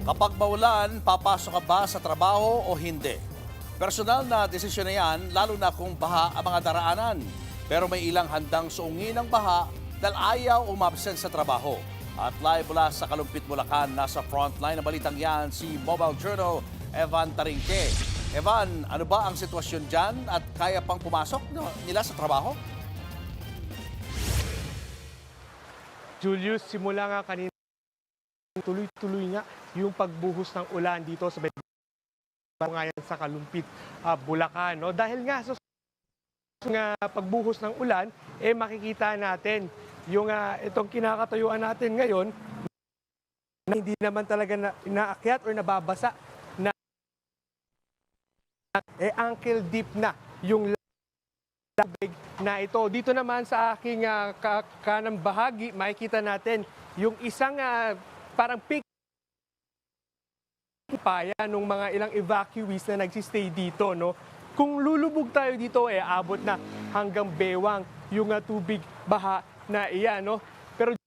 Kapag maulan, papasok ka ba sa trabaho o hindi? Personal na desisyon na yan, lalo na kung baha ang mga daraanan. Pero may ilang handang suungin ng baha dahil ayaw umabsent sa trabaho. At live mula sa Kalumpit, Bulacan, nasa frontline ng balitang yan si Mobile Journal Evan Tarinque. Evan, ano ba ang sitwasyon dyan at kaya pang pumasok nila sa trabaho? Julius, simula nga kanina, tuloy-tuloy nga yung pagbuhos ng ulan dito sa ngayon sa Kalumpit, Bulacan. No? Dahil nga sa pagbuhos ng ulan, makikita natin yung itong kinakatayuan natin ngayon na hindi naman talaga inaakyat or nababasa na ankle deep na yung tubig na ito. Dito naman sa aking kanang bahagi, makikita natin yung isang parang peak paya ng mga ilang evacuees na nagsistay dito. No? Kung lulubog tayo dito, abot na hanggang bewang yung tubig baha na iyan. No? Pero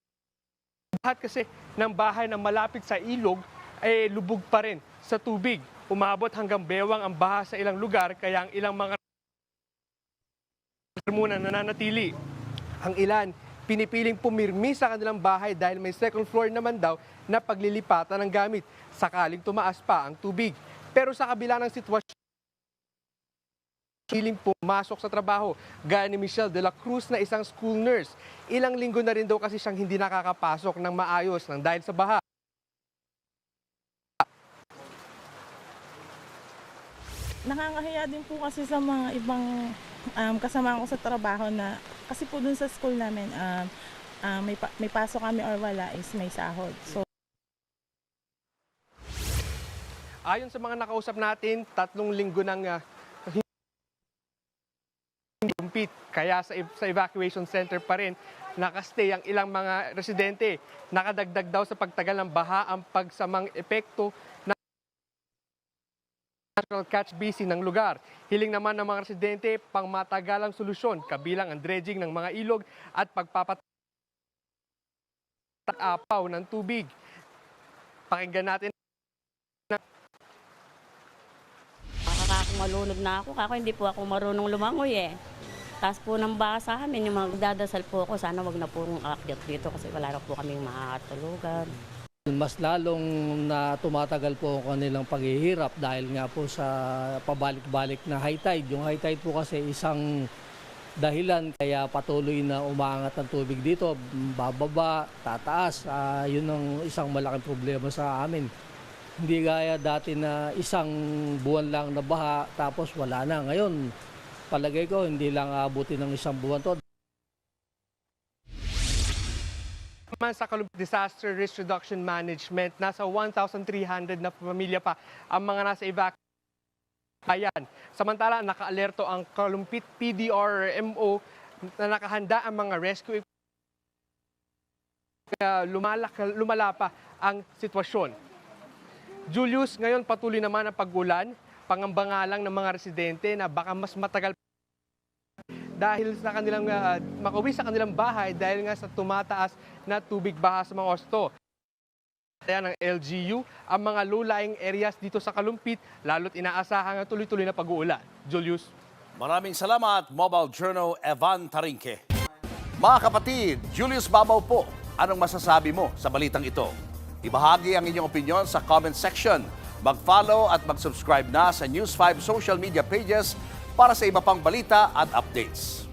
lahat kasi ng bahay na malapit sa ilog, lubog pa rin sa tubig. Umabot hanggang bewang ang baha sa ilang lugar, kaya ang ilang mga muna nananatili. Ang ilan, pinipiling pumirmi sa kanilang bahay dahil may second floor naman daw na paglilipatan ng gamit sakaling tumaas pa ang tubig. Pero sa kabila ng sitwasyon, piling pumasok sa trabaho, gaya ni Michelle de la Cruz na isang school nurse. Ilang linggo na rin daw kasi siyang hindi nakakapasok ng maayos ng dahil sa baha. Nakakahiya din po kasi sa mga ibang kasama ko sa trabaho na kasi po dun sa school namin may pasok kami or wala is may sahod. So ayon sa mga nakausap natin, 3 linggo nang kumpit. Kaya sa evacuation center pa rin nakastay ang ilang mga residente. Nakadagdag daw sa pagtagal ng baha ang pagsamang epekto ng natural catch basin ng lugar. Hiling naman ng mga residente pang matagalang solusyon kabilang ang dredging ng mga ilog at pagpapatapaw ng tubig. Pakinggan natin. Malunod na ako. Kako hindi po ako marunong lumangoy Taas po ng baha sa amin, yung magdadasal po ako, sana wag na po aakyat dito kasi wala na po kaming makakatulugan. Mas lalong na tumatagal po ang kanilang paghihirap dahil nga po sa pabalik-balik na high tide. Yung high tide po kasi isang dahilan kaya patuloy na umaangat ang tubig dito, bababa, tataas. Yun ang isang malaking problema sa amin. Hindi gaya dati na isang buwan lang na baha tapos wala na. Ngayon, palagay ko hindi lang aabutin ng isang buwan to. Sa Kalumpit Disaster Risk Reduction Management, nasa 1,300 na pamilya pa ang mga nasa evacuation. Samantala, naka-alerto ang Kalumpit PDRMO na nakahanda ang mga rescue lumala pa ang sitwasyon. Julius, ngayon patuloy naman ang pag-ulan, pangamba nga lang ng mga residente na baka mas matagal dahil sa kanilang makauwi sa kanilang bahay dahil nga sa tumataas na tubig baha sa mga osto. Kaya ng LGU ang mga low-lying areas dito sa Kalumpit, lalo't inaasahan ang tuloy-tuloy na pag-uulan. Julius. Maraming salamat, Mobile Journal Evan Tarinque. Mga kapatid, Julius Babaw po, anong masasabi mo sa balitang ito? Ibahagi ang inyong opinion sa comment section. Mag-follow at mag-subscribe na sa News 5 social media pages para sa iba pang balita at updates.